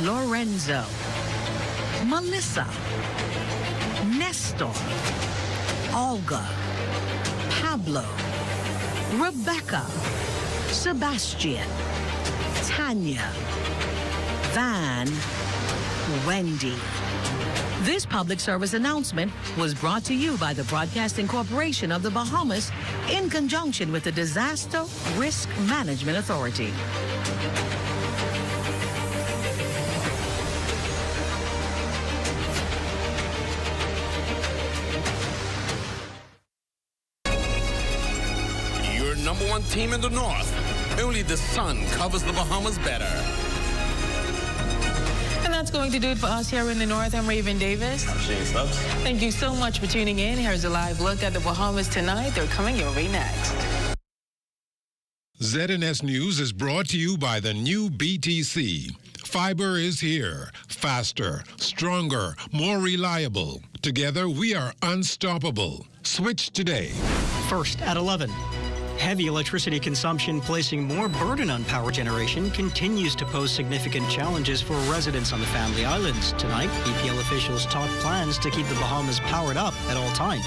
Lorenzo, Melissa, Nestor, Olga, Pablo, Rebecca, Sebastian, Tanya, Van, Wendy. This public service announcement was brought to you by the Broadcasting Corporation of the Bahamas in conjunction with the Disaster Risk Management Authority. Your #1 team in the North. Only the sun covers the Bahamas better. And that's going to do it for us here in the North. I'm Raven Davis. I'm Shane Stubbs. Thank you so much for tuning in. Here's a live look at the Bahamas tonight. They're coming your way next. ZNS News is brought to you by the new BTC. Fiber is here. Faster, stronger, more reliable. Together, we are unstoppable. Switch today. First at 11. Heavy electricity consumption placing more burden on power generation continues to pose significant challenges for residents on the Family Islands. Tonight, BPL officials talk plans to keep the Bahamas powered up at all times.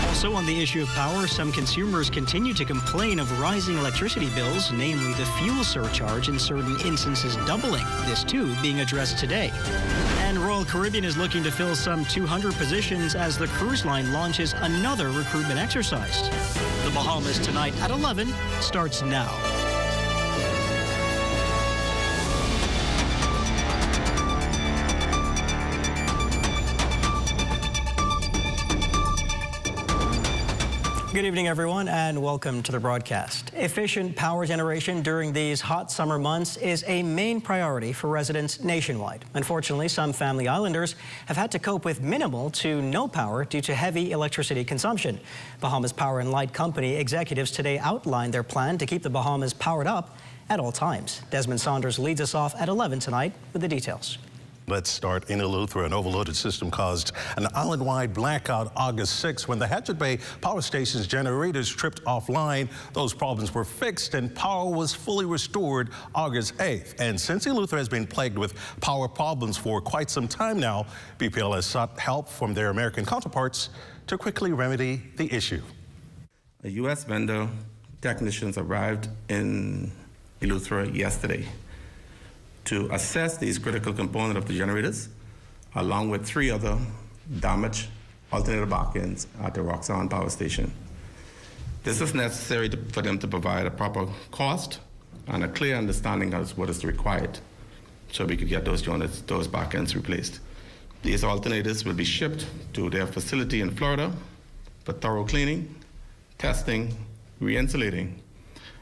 Also on the issue of power, some consumers continue to complain of rising electricity bills, namely the fuel surcharge in certain instances doubling. This too being addressed today. And Royal Caribbean is looking to fill some 200 positions as the cruise line launches another recruitment exercise. The Bahamas tonight at 11 starts now. Good evening, everyone, and welcome to the broadcast. Efficient power generation during these hot summer months is a main priority for residents nationwide. Unfortunately, some Family Islanders have had to cope with minimal to no power due to heavy electricity consumption. Bahamas Power and Light Company executives today outlined their plan to keep the Bahamas powered up at all times. Desmond Saunders leads us off at 11 tonight with the details. Let's start in Eleuthera. An overloaded system caused an island-wide blackout August 6th when the Hatchet Bay Power Station's generators tripped offline. Those problems were fixed and power was fully restored August 8th. And since Eleuthera has been plagued with power problems for quite some time now, BPL has sought help from their American counterparts to quickly remedy the issue. A U.S. vendor technicians arrived in Eleuthera yesterday to assess these critical components of the generators, along with 3 other damaged alternator backends at the Roxanne Power Station. This is necessary for them to provide a proper cost and a clear understanding of what is required so we could get those units, those backends replaced. These alternators will be shipped to their facility in Florida for thorough cleaning, testing, re-insulating,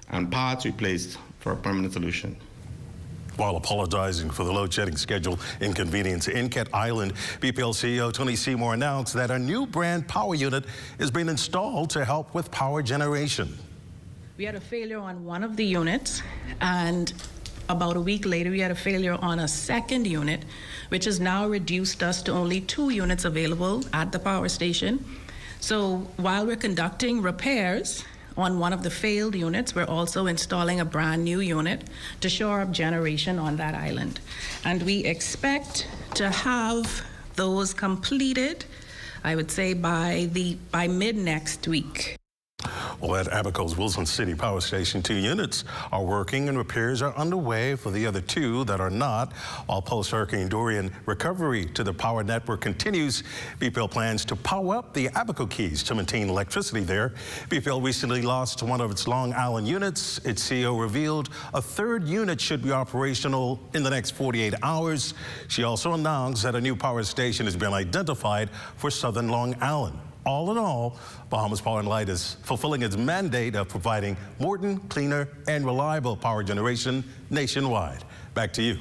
and parts replaced for a permanent solution. While apologizing for the load-shedding schedule inconvenience in Cat Island, BPL CEO Tony Seymour announced that a new brand power unit is being installed to help with power generation. We had a failure on one of the units, and about a week later we had a failure on a second unit, which has now reduced us to only 2 units available at the power station. So while we're conducting repairs on one of the failed units, we're also installing a brand new unit to shore up generation on that island. And we expect to have those completed, I would say, by mid next week. Well, at Abaco's Wilson City Power Station, 2 units are working and repairs are underway for the other 2 that are not. While post-Hurricane Dorian recovery to the power network continues, BPL plans to power up the Abaco Keys to maintain electricity there. BPL recently lost one of its Long Island units. Its CEO revealed a 3rd unit should be operational in the next 48 hours. She also announced that a new power station has been identified for southern Long Island. All in all, Bahamas Power and Light is fulfilling its mandate of providing modern, cleaner, and reliable power generation nationwide. Back to you.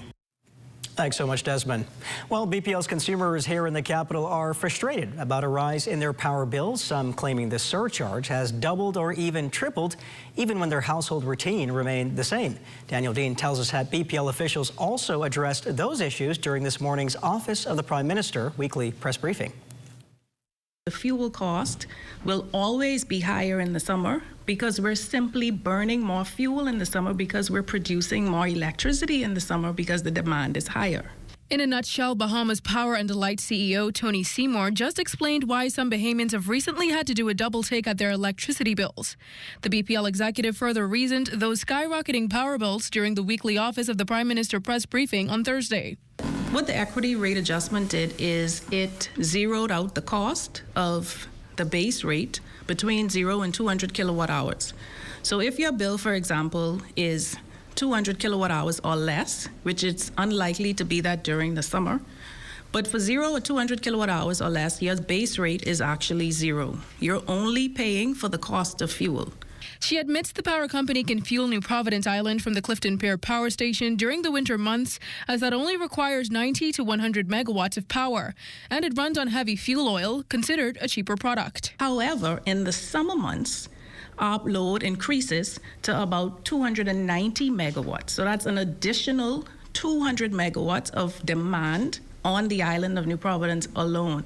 Thanks so much, Desmond. Well, BPL's consumers here in the capital are frustrated about a rise in their power bills, some claiming the surcharge has doubled or even tripled, even when their household routine remained the same. Daniel Dean tells us that BPL officials also addressed those issues during this morning's Office of the Prime Minister weekly press briefing. The fuel cost will always be higher in the summer because we're simply burning more fuel in the summer because we're producing more electricity in the summer because the demand is higher. In a nutshell, Bahamas Power and Light CEO Tony Seymour just explained why some Bahamians have recently had to do a double take at their electricity bills. The BPL executive further reasoned those skyrocketing power bills during the weekly Office of the Prime Minister press briefing on Thursday. What the equity rate adjustment did is it zeroed out the cost of the base rate between 0 and 200 kilowatt hours. So if your bill, for example, is 200 kilowatt hours or less, which it's unlikely to be that during the summer, but for 0 or 200 kilowatt hours or less, your base rate is actually 0. You're only paying for the cost of fuel. She admits the power company can fuel New Providence Island from the Clifton Pier Power Station during the winter months, as that only requires 90 to 100 megawatts of power, and it runs on heavy fuel oil, considered a cheaper product. However, in the summer months, our load increases to about 290 megawatts. So that's an additional 200 megawatts of demand on the island of New Providence alone.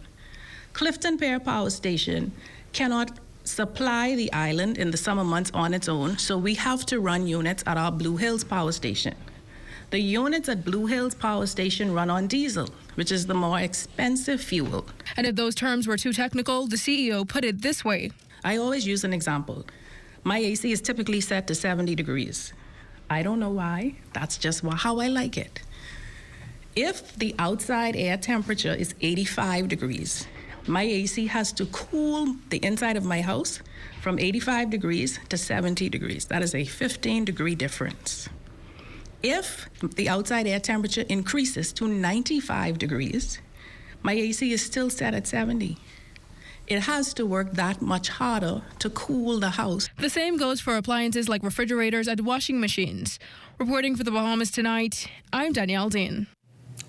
Clifton Pier Power Station cannot supply the island in the summer months on its own, so we have to run units at our Blue Hills Power Station. The units at Blue Hills Power Station run on diesel, which is the more expensive fuel. And if those terms were too technical, the CEO put it this way. I always use an example. My AC is typically set to 70 degrees. I don't know why. That's just how I like it. If the outside air temperature is 85 degrees, my AC has to cool the inside of my house from 85 degrees to 70 degrees. That is a 15-degree difference. If the outside air temperature increases to 95 degrees, my AC is still set at 70. It has to work that much harder to cool the house. The same goes for appliances like refrigerators and washing machines. Reporting for the Bahamas Tonight, I'm Danielle Dean.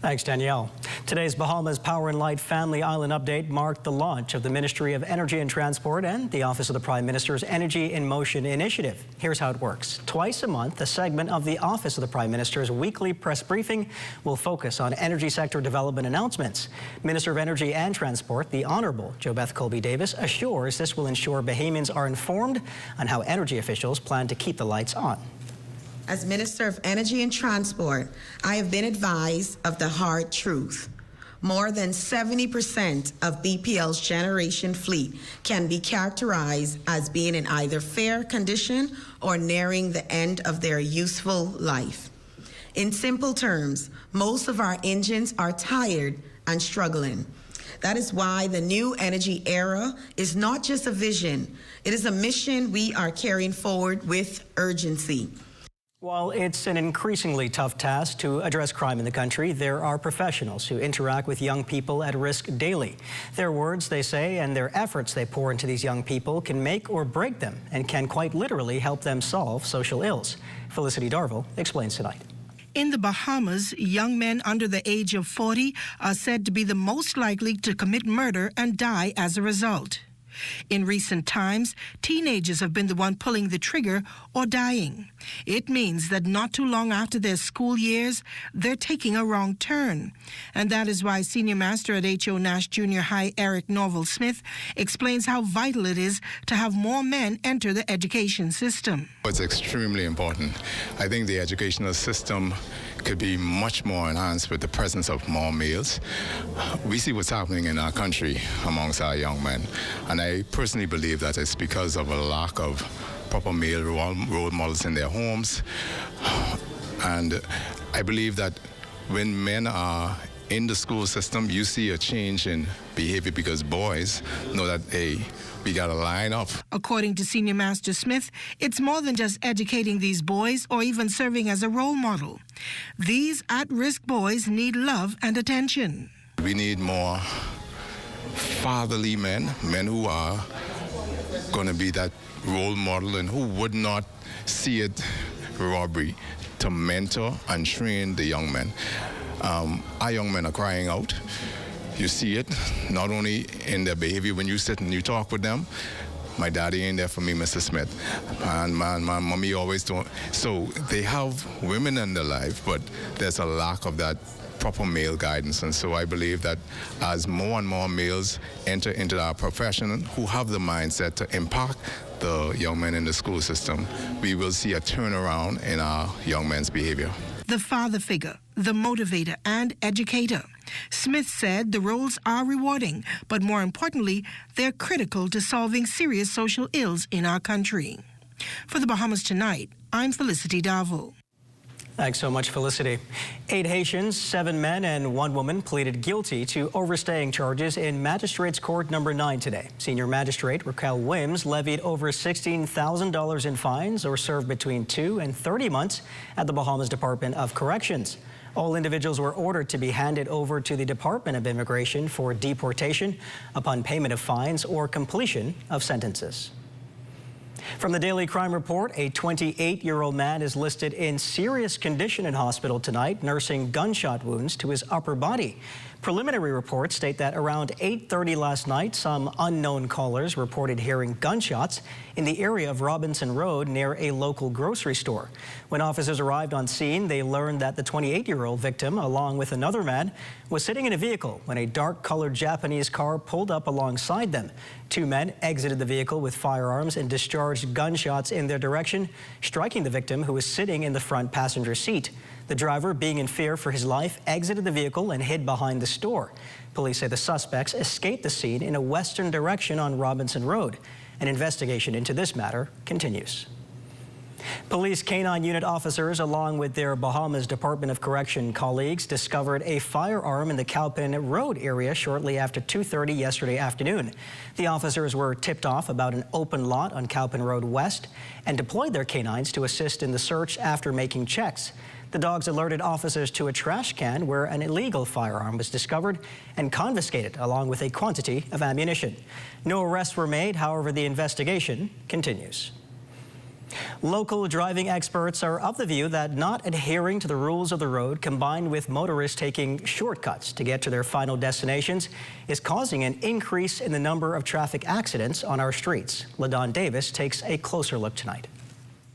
Thanks, Danielle. Today's Bahamas Power and Light Family Island update marked the launch of the Ministry of Energy and Transport and the Office of the Prime Minister's Energy in Motion initiative. Here's how it works. Twice a month, a segment of the Office of the Prime Minister's weekly press briefing will focus on energy sector development announcements. Minister of Energy and Transport, the Honourable JoBeth Colby-Davis, assures this will ensure Bahamians are informed on how energy officials plan to keep the lights on. As Minister of Energy and Transport, I have been advised of the hard truth. More than 70% of BPL's generation fleet can be characterized as being in either fair condition or nearing the end of their useful life. In simple terms, most of our engines are tired and struggling. That is why the new energy era is not just a vision, it is a mission we are carrying forward with urgency. While it's an increasingly tough task to address crime in the country, there are professionals who interact with young people at risk daily. Their words, they say, and their efforts they pour into these young people can make or break them and can quite literally help them solve social ills. Felicity Darville explains tonight. In the Bahamas, young men under the age of 40 are said to be the most likely to commit murder and die as a result. In recent times, teenagers have been the one pulling the trigger or dying. It means that not too long after their school years, they're taking a wrong turn. And that is why Senior Master at H.O. Nash Junior High Eric Norval Smith explains how vital it is to have more men enter the education system. It's extremely important. I think the educational system could be much more enhanced with the presence of more males. We see what's happening in our country amongst our young men, and I personally believe that it's because of a lack of proper male role models in their homes. And I believe that when men are in the school system, you see a change in behavior because boys know that, hey, we got to line up. According to Senior Master Smith, it's more than just educating these boys or even serving as a role model. These at-risk boys need love and attention. We need more fatherly men who are going to be that role model and who would not see it robbery to mentor and train the young men. Our young men are crying out. You see it not only in their behavior when you sit and you talk with them. My daddy ain't there for me, Mr. Smith, and my mommy always don't. So they have women in their life, but there's a lack of that proper male guidance. And so I believe that as more and more males enter into our profession who have the mindset to impact the young men in the school system, we will see a turnaround in our young men's behavior. The father figure, the motivator, and educator. Smith said the roles are rewarding, but more importantly, they're critical to solving serious social ills in our country. For the Bahamas Tonight, I'm Felicity Davo. Thanks so much, Felicity. 8 Haitians, 7 men, and 1 woman pleaded guilty to overstaying charges in Magistrates Court Number 9 today. Senior Magistrate Raquel Wims levied over $16,000 in fines or served between 2 and 30 months at the Bahamas Department of Corrections. All individuals were ordered to be handed over to the Department of Immigration for deportation upon payment of fines or completion of sentences. From the Daily Crime Report, a 28-year-old man is listed in serious condition in hospital tonight, nursing gunshot wounds to his upper body. Preliminary reports state that around 8:30 last night, some unknown callers reported hearing gunshots in the area of Robinson Road near a local grocery store. When officers arrived on scene, they learned that the 28-year-old victim, along with another man, was sitting in a vehicle when a dark-colored Japanese car pulled up alongside them. 2 men exited the vehicle with firearms and discharged gunshots in their direction, striking the victim, who was sitting in the front passenger seat. The driver, being in fear for his life, exited the vehicle and hid behind the store. Police say the suspects escaped the scene in a western direction on Robinson Road. An investigation into this matter continues. Police K-9 unit officers, along with their Bahamas Department of Correction colleagues, discovered a firearm in the Cowpen Road area shortly after 2:30 yesterday afternoon. The officers were tipped off about an open lot on Cowpen Road West and deployed their K-9s to assist in the search after making checks. The dogs alerted officers to a trash can where an illegal firearm was discovered and confiscated, along with a quantity of ammunition. No arrests were made, however, the investigation continues. Local driving experts are of the view that not adhering to the rules of the road, combined with motorists taking shortcuts to get to their final destinations, is causing an increase in the number of traffic accidents on our streets. LaDon Davis takes a closer look tonight.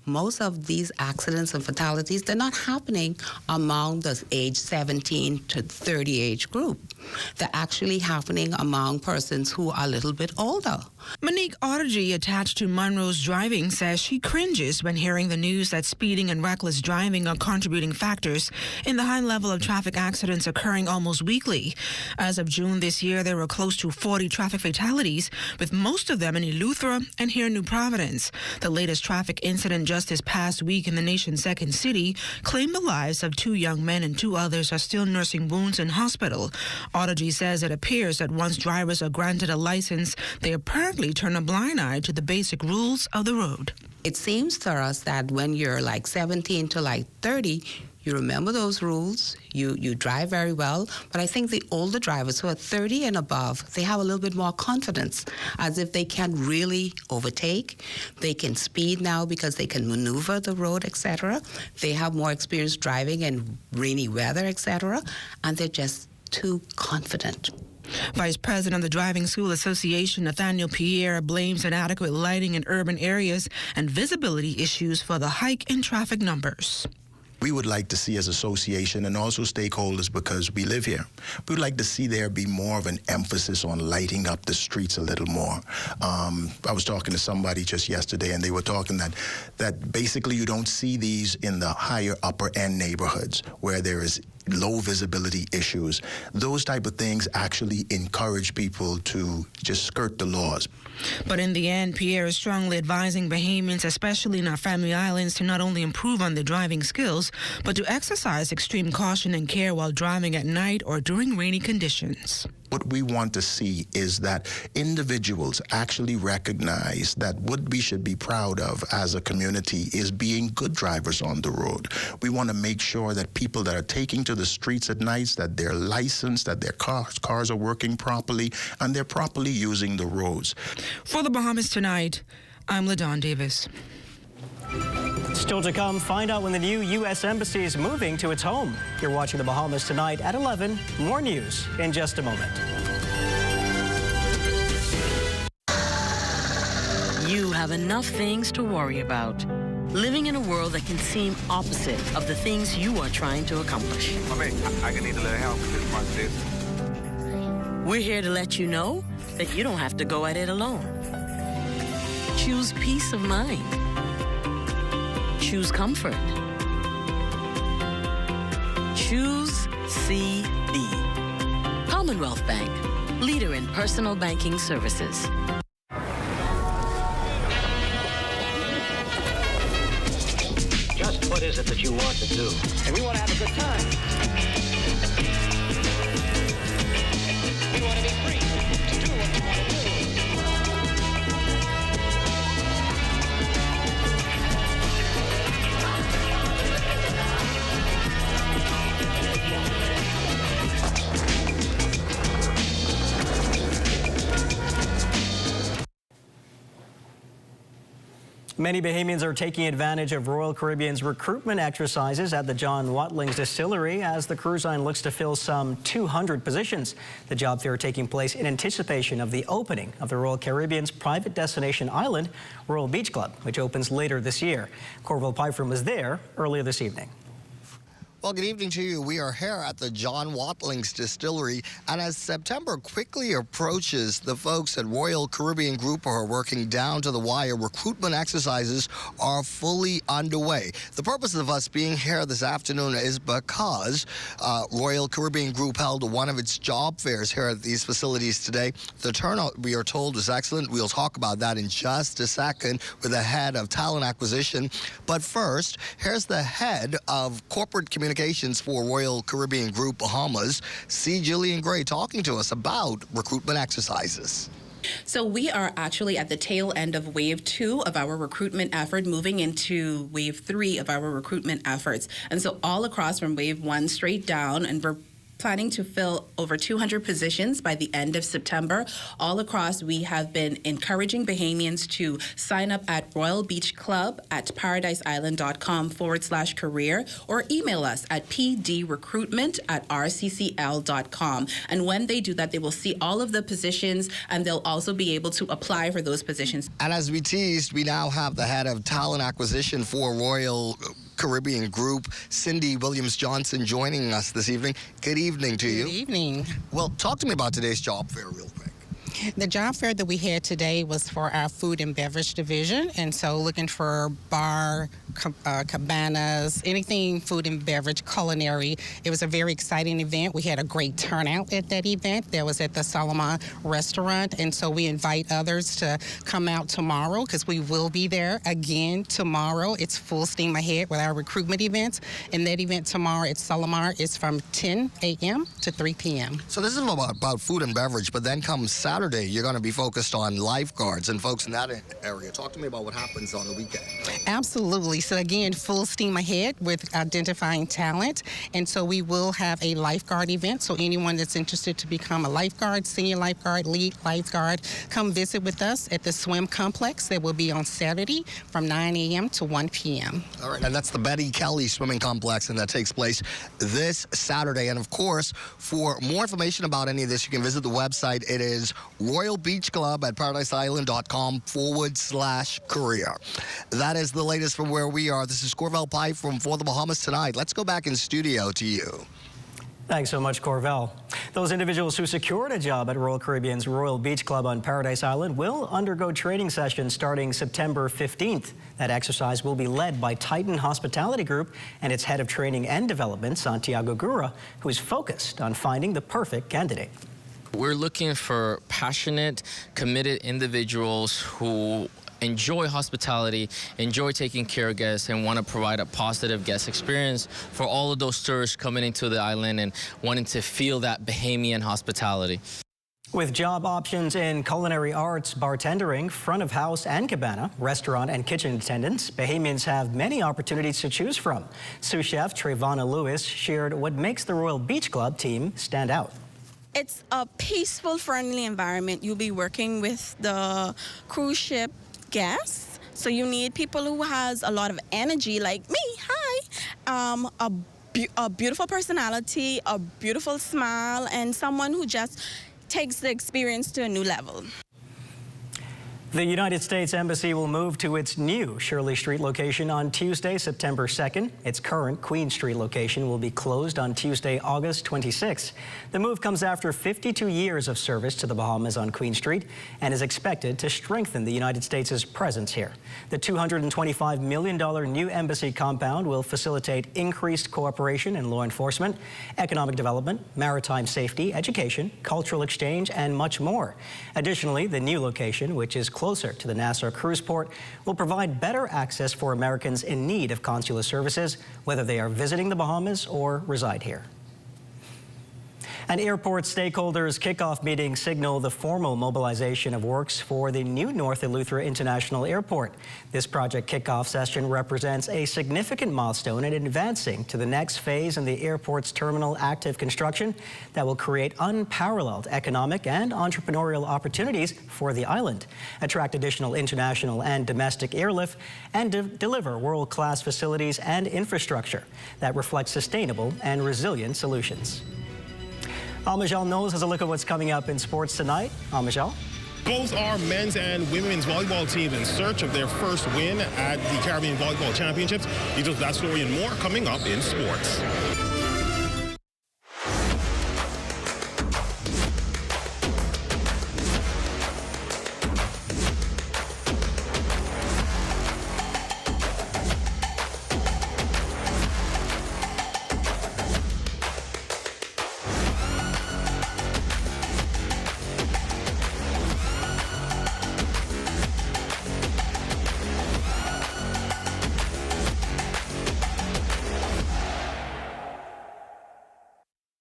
Most of these accidents and fatalities, they're not happening among the age 17 to 30 age group. They're actually happening among persons who are a little bit older. Monique Audergy, attached to Monroe's driving, says she cringes when hearing the news that speeding and reckless driving are contributing factors in the high level of traffic accidents occurring almost weekly. As of June this year, there were close to 40 traffic fatalities, with most of them in Eleuthera and here in New Providence. The latest traffic incident just this past week in the nation's second city claimed the lives of 2 young men, and 2 others are still nursing wounds in hospital. Audergy says it appears that once drivers are granted a license, they apparently turn a blind eye to the basic rules of the road. It seems to us that when you're like 17 to like 30, you remember those rules, you drive very well, but I think the older drivers who are 30 and above, they have a little bit more confidence, as if they can really overtake, they can speed now because they can maneuver the road, etc. They have more experience driving in rainy weather, etc., and they're just too confident. Vice President of the Driving School Association, Nathaniel Pierre, blames inadequate lighting in urban areas and visibility issues for the hike in traffic numbers. We would like to see as association and also stakeholders, because we live here, we would like to see there be more of an emphasis on lighting up the streets a little more. I was talking to somebody just yesterday, and they were talking that basically you don't see these in the higher upper end neighborhoods where there is low visibility issues. Those type of things actually encourage people to just skirt the laws. But in the end, Pierre is strongly advising Bahamians, especially in our family islands, to not only improve on their driving skills, but to exercise extreme caution and care while driving at night or during rainy conditions. What we want to see is that individuals actually recognize that what we should be proud of as a community is being good drivers on the road. We want to make sure that people that are taking to the streets at nights, that they're licensed, that their cars are working properly, and they're properly using the roads. For the Bahamas Tonight, I'm LaDon Davis. Still to come, find out when the new U.S. Embassy is moving to its home. You're watching the Bahamas Tonight at 11. More news in just a moment. You have enough things to worry about. living in a world that can seem opposite of the things you are trying to accomplish. I can need a little help with this process. We're here to let you know that you don't have to go at it alone. Choose peace of mind. Choose comfort. Choose CB. Commonwealth Bank, leader in personal banking services. Just what is it that you want to do? And we want to have a good time. We want to be free to do what we want to do. Many Bahamians are taking advantage of Royal Caribbean's recruitment exercises at the John Watling's distillery as the cruise line looks to fill some 200 positions. The job fair taking place in anticipation of the opening of the Royal Caribbean's private destination island, Royal Beach Club, which opens later this year. Corville Pyfrom was there earlier this evening. Well, good evening to you. We are here at the John Watling's Distillery, and as September quickly approaches, the folks at Royal Caribbean Group are working down to the wire. Recruitment exercises are fully underway. The purpose of us being here this afternoon is because Royal Caribbean Group held one of its job fairs here at these facilities today. The turnout, we are told, was excellent. We'll talk about that in just a second with the head of talent acquisition. But first, here's the head of corporate communications for Royal Caribbean Group Bahamas, C. Jillian Gray, talking to us about recruitment exercises. So we are actually at the tail end of wave 2 of our recruitment effort, moving into wave 3 of our recruitment efforts. And so all across from wave 1 straight down, and we're planning to fill over 200 positions by the end of September. All across, we have been encouraging Bahamians to sign up at Royal Beach Club at paradiseisland.com/career or email us at pdrecruitment@rccl.com. And when they do that, they will see all of the positions and they'll also be able to apply for those positions. And as we teased, we now have the head of talent acquisition for Royal Caribbean Group, Cindy Williams-Johnson, joining us this evening. Good evening to you. Good evening. Well, talk to me about today's job fair real quick. The job fair that we had today was for our food and beverage division, and so looking for bar, cabanas, anything food and beverage, culinary. It was a very exciting event. We had a great turnout at that event. That was at the Solomon restaurant, and so we invite others to come out tomorrow because we will be there again tomorrow. It's full steam ahead with our recruitment events, and that event tomorrow at Solomon is from 10 a.m. to 3 p.m. So this is about food and beverage, but then comes Saturday, you're going to be focused on lifeguards and folks in that area. Talk to me about what happens on the weekend. Absolutely. So again, full steam ahead with identifying talent. And so we will have a lifeguard event. So anyone that's interested to become a lifeguard, senior lifeguard, lead lifeguard, come visit with us at the swim complex that will be on Saturday from 9 a.m. to 1 p.m. All right, and that's the Betty Kelly Swimming Complex, and that takes place this Saturday. And of course, for more information about any of this, you can visit the website. It is Royal Beach Club at paradiseisland.com/career. That is the latest from where we are. This is Corville Pye from For the Bahamas Tonight. Let's go back in studio to you. Thanks so much, Corville. Those individuals who secured a job at Royal Caribbean's Royal Beach Club on Paradise Island will undergo training sessions starting September 15th. That exercise will be led by Titan Hospitality Group and its head of training and development, Santiago Gura, who is focused on finding the perfect candidate. We're looking for passionate, committed individuals who enjoy hospitality, enjoy taking care of guests, and want to provide a positive guest experience for all of those tourists coming into the island and wanting to feel that Bahamian hospitality. With job options in culinary arts, bartendering, front of house and cabana, restaurant and kitchen attendants, Bahamians have many opportunities to choose from. Sous chef Trevana Lewis shared what makes the Royal Beach Club team stand out. It's a peaceful, friendly environment. You'll be working with the cruise ship guests, so you need people who has a lot of energy, like me. Hi, a beautiful personality, a beautiful smile, and someone who just takes the experience to a new level. The United States Embassy will move to its new Shirley Street location on Tuesday, September 2nd. Its current Queen Street location will be closed on Tuesday, August 26th. The move comes after 52 years of service to the Bahamas on Queen Street and is expected to strengthen the United States' presence here. The $225 million new embassy compound will facilitate increased cooperation in law enforcement, economic development, maritime safety, education, cultural exchange, and much more. Additionally, the new location, which is closer to the Nassau cruise port, will provide better access for Americans in need of consular services, whether they are visiting the Bahamas or reside here. An airport stakeholders kickoff meeting signaled the formal mobilization of works for the new North Eleuthera International Airport. This project kickoff session represents a significant milestone in advancing to the next phase in the airport's terminal active construction that will create unparalleled economic and entrepreneurial opportunities for the island, attract additional international and domestic airlift, and deliver world-class facilities and infrastructure that reflect sustainable and resilient solutions. Michelle Knowles has a look at what's coming up in sports tonight. Michelle? Both our men's and women's volleyball teams in search of their first win at the Caribbean Volleyball Championships. Details of that story and more coming up in sports.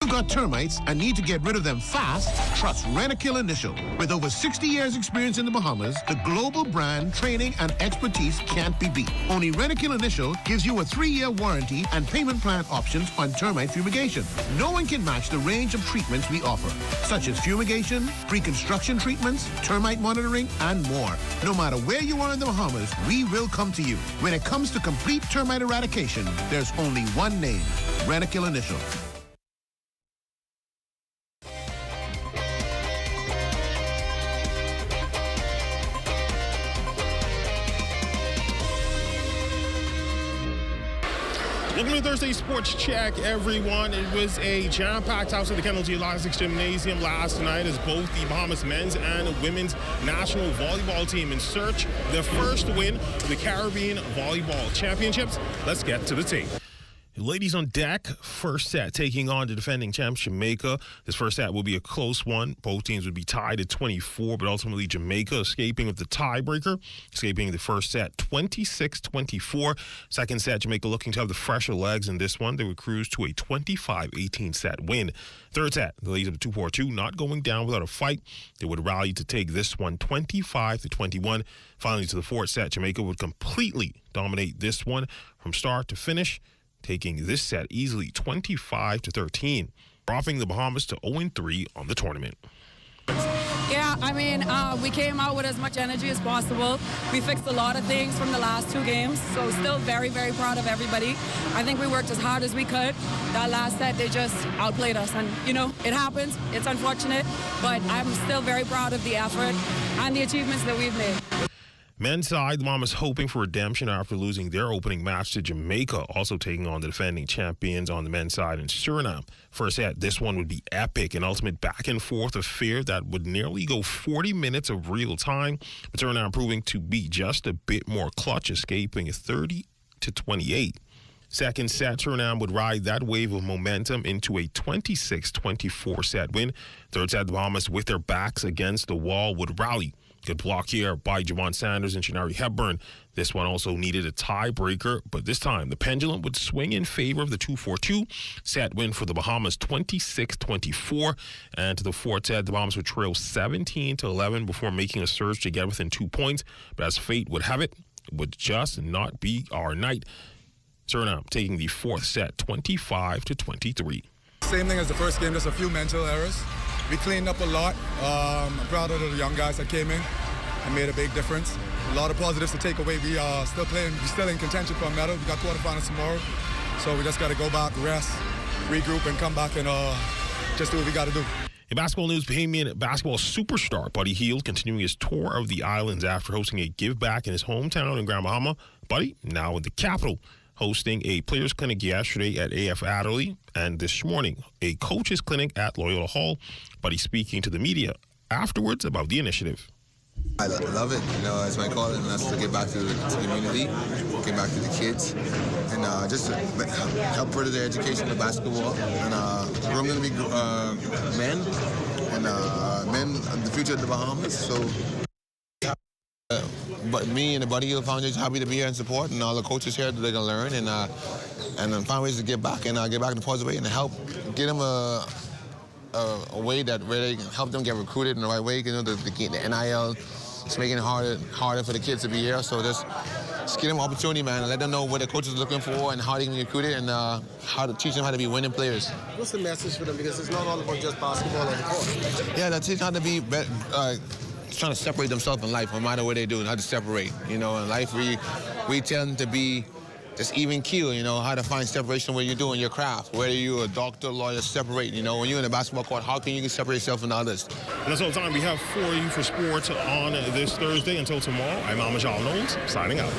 Got termites and need to get rid of them fast? Trust Rentokil Initial. With over 60 years experience in the Bahamas, the global brand, training, and expertise can't be beat. Only Rentokil Initial gives you a 3-year warranty and payment plan options on termite fumigation. No one can match the range of treatments we offer, such as fumigation, pre-construction treatments, termite monitoring, and more. No matter where you are in the Bahamas, we will come to you. When it comes to complete termite eradication, there's only one name, Rentokil Initial. Welcome to Thursday Sports Check, everyone. It was a jam-packed house at the Kennel Geologics Gymnasium last night as both the Bahamas men's and women's national volleyball team in search of their first win of the Caribbean Volleyball Championships. Let's get to the tape. Ladies on deck, first set taking on the defending champs Jamaica. This first set will be a close one. Both teams would be tied at 24, but ultimately Jamaica escaping with the tiebreaker, escaping the first set 26-24. Second set, Jamaica looking to have the fresher legs in this one. They would cruise to a 25-18 set win. Third set, the ladies of the 2-4-2 not going down without a fight. They would rally to take this one 25-21. Finally, to the fourth set, Jamaica would completely dominate this one from start to finish, taking this set easily 25-13, dropping the Bahamas to 0-3 on the tournament. Yeah, I mean, we came out with as much energy as possible. We fixed a lot of things from the last two games, so still very, very proud of everybody. I think we worked as hard as we could. That last set, they just outplayed us, and, you know, it happens. It's unfortunate, but I'm still very proud of the effort and the achievements that we've made. Men's side, the Bahamas hoping for redemption after losing their opening match to Jamaica, also taking on the defending champions on the men's side in Suriname. First set, this one would be epic, an ultimate back and forth affair that would nearly go 40 minutes of real time, but Suriname proving to be just a bit more clutch, escaping 30-28. Second set, Suriname would ride that wave of momentum into a 26-24 set win. Third set, the Bahamas, with their backs against the wall, would rally. Good block here by Javon Sanders and Shanari Hepburn. This one also needed a tiebreaker, but this time the pendulum would swing in favor of the 2-4-2. Set win for the Bahamas 26-24. And to the fourth set, the Bahamas would trail 17-11 before making a surge to get within 2 points. But as fate would have it, it would just not be our night. Suriname taking the fourth set 25-23. Same thing as the first game, just a few mental errors. We cleaned up a lot. I'm proud of the young guys that came in and made a big difference. A lot of positives to take away. We are still playing, we're still in contention for a medal. We got quarterfinals tomorrow. So we just got to go back, rest, regroup, and come back and just do what we got to do. In basketball news, Bahamian basketball superstar Buddy Hield continuing his tour of the islands after hosting a give back in his hometown in Grand Bahama. Buddy, now in the capital, hosting a players' clinic yesterday at AF Adderley, and this morning, a coaches' clinic at Loyola Hall. Buddy speaking to the media afterwards about the initiative. I love it. You know, it's my calling, and that's to get back to the community, get back to the kids, and just to help further their education in basketball. And we're going to be men, and men, the future of the Bahamas. So, but me and the Buddy Hield Foundation happy to be here and support, and all the coaches here that they're going to learn, and then find ways to get back in a positive way and help get them a way that where they can help them get recruited in the right way. You know, the NIL, it's making it harder for the kids to be here. So just give them opportunity, man, and let them know what the coaches are looking for and how they can get recruited, and how to teach them how to be winning players. What's the message for them? Because it's not all about just basketball on the court. Yeah, that's how to be trying to separate themselves in life, no matter what they do, and how to separate. You know, in life we tend to be just even keel, you know, how to find separation when you're doing your craft. Whether you're a doctor, lawyer, separate. You know, when you're in the basketball court, how can you separate yourself from others? And that's all the time we have for you for sports on this Thursday. Until tomorrow, I'm Amajal Knowles, signing out.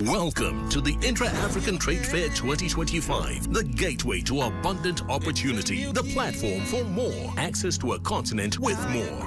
Welcome to the Intra-African Trade Fair 2025, the gateway to abundant opportunity, the platform for more, access to a continent with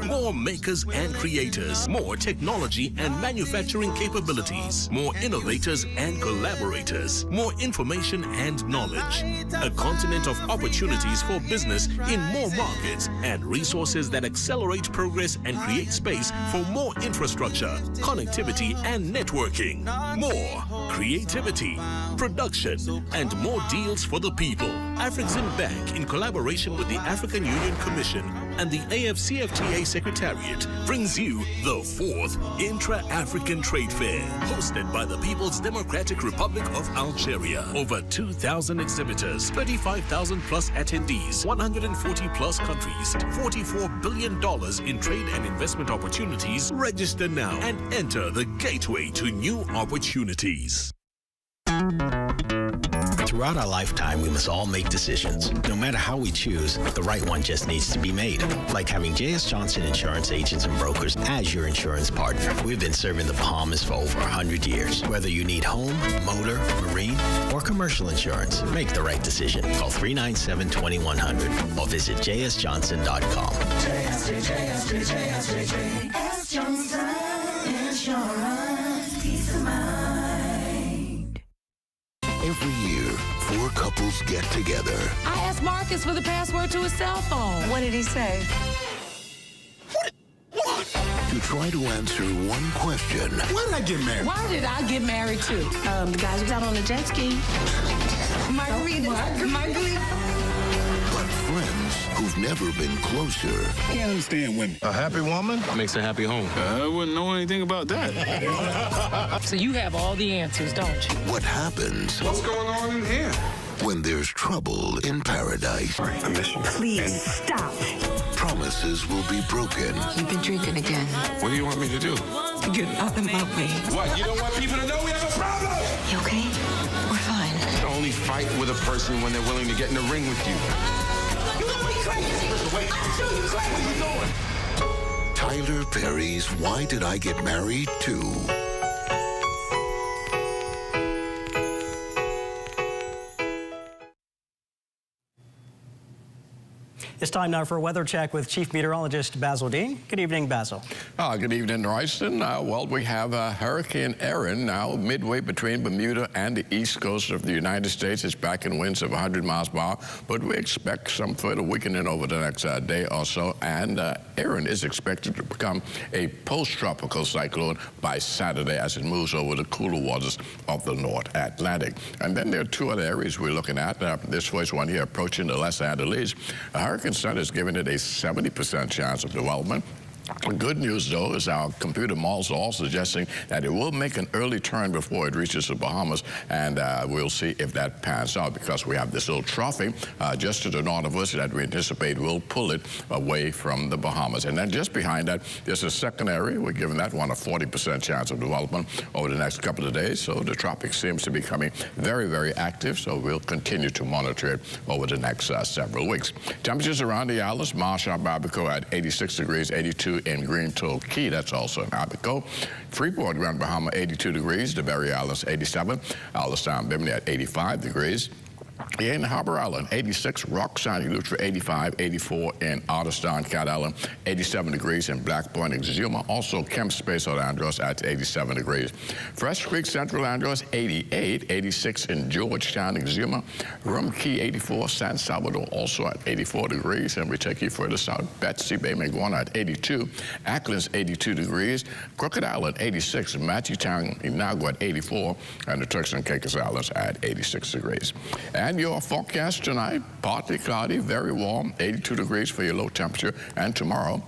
more makers and creators, more technology and manufacturing capabilities, more innovators and collaborators, more information and knowledge, a continent of opportunities for business in more markets and resources that accelerate progress and create space for more infrastructure, connectivity and networking, more creativity, production, and more deals for the people. Afrexim Bank, in collaboration with the African Union Commission and the AFCFTA Secretariat, brings you the 4th Intra-African Trade Fair, hosted by the People's Democratic Republic of Algeria. Over 2,000 exhibitors, 35,000 plus attendees, 140 plus countries, $44 billion in trade and investment opportunities. Register now and enter the gateway to new opportunities. Throughout our lifetime, we must all make decisions. No matter how we choose, the right one just needs to be made. Like having J.S. Johnson Insurance Agents and Brokers as your insurance partner. We've been serving the Bahamas for over 100 years. Whether you need home, motor, marine, or commercial insurance, make the right decision. Call 397-2100 or visit jsjohnson.com. JS Johnson Insurance. Peace of mind. Every year, 4 couples get together. I asked Marcus for the password to his cell phone. What did he say? To try to answer one question. Why did I get married? Why did I get married too? The guys was out on the jet ski. Margarita. But friends who've never been closer. Can't understand women. A happy woman makes a happy home. I wouldn't know anything about that. So you have all the answers, don't you? What happens? What's going on in here? When there's trouble in paradise. I miss you. Please stop. Promises will be broken. You've been drinking again. What do you want me to do? Get out of my way. What? You don't want people to know we have a problem? You okay? We're fine. You only fight with a person when they're willing to get in the ring with you. You know me crazy. Wait. I'm sure you crazy. Where you going? Tyler Perry's Why Did I Get Married 2? It's time now for a weather check with Chief Meteorologist Basil Dean. Good evening, Basil. Good evening, Royston. Well, we have Hurricane Erin now midway between Bermuda and the east coast of the United States. It's back in winds of 100 miles per hour, but we expect some further weakening over the next day or so. And Erin is expected to become a post-tropical cyclone by Saturday as it moves over the cooler waters of the North Atlantic. And then there are 2 other areas we're looking at. This first one here approaching the Lesser Antilles. Hurricane Center is giving it a 70% chance of development. The good news, though, is our computer models are all suggesting that it will make an early turn before it reaches the Bahamas, and we'll see if that pans out, because we have this little trough just to the north of us that we anticipate will pull it away from the Bahamas. And then just behind that, there's a second area. We're giving that one a 40% chance of development over the next couple of days. So the tropic seems to be becoming very, very active, so we'll continue to monitor it over the next several weeks. Temperatures around the islands, Marshall, Abaco at 86 degrees, 82 in Green Toll Key, that's also in Abaco. Freeport, Grand Bahama, 82 degrees. The Berry Islands, 87. Allenstown, Bimini at 85 degrees. In Harbor Island, 86, Rock Sound, Eleuthera, 85, 84 in Otterstown, Cat Island, 87 degrees in Black Point, Exuma. Also, Kemp Space on Andros at 87 degrees. Fresh Creek, Central Andros, 88, 86 in Georgetown, Exuma. Rum Key, 84, San Salvador, also at 84 degrees. And we take you further south, Betsy Bay, Maguana at 82, Acklands, 82 degrees. Crooked Island, 86, Matthewtown, Inagua at 84, and the Turks and Caicos Islands at 86 degrees. And your forecast tonight, partly cloudy, very warm, 82 degrees for your low temperature. And tomorrow,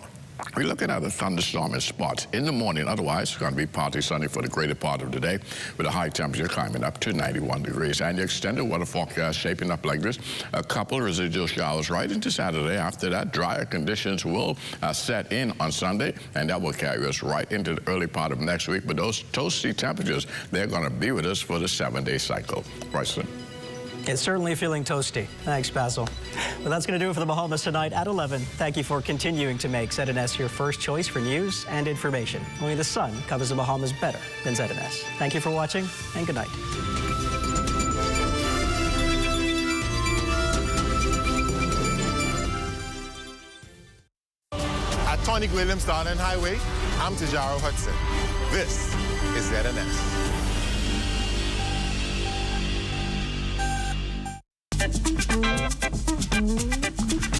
we're looking at a thunderstorm in spots in the morning. Otherwise, it's going to be partly sunny for the greater part of the day, with a high temperature climbing up to 91 degrees. And the extended weather forecast shaping up like this. A couple of residual showers right into Saturday. After that, drier conditions will set in on Sunday, and that will carry us right into the early part of next week. But those toasty temperatures, they're going to be with us for the 7-day cycle. Bryson. It's certainly feeling toasty. Thanks, Basil. Well, that's going to do it for the Bahamas tonight at 11. Thank you for continuing to make ZNS your first choice for news and information. Only the sun covers the Bahamas better than ZNS. Thank you for watching, and good night. At Tonic Williams Darling Highway, I'm Tijaro Hudson. This is ZNS.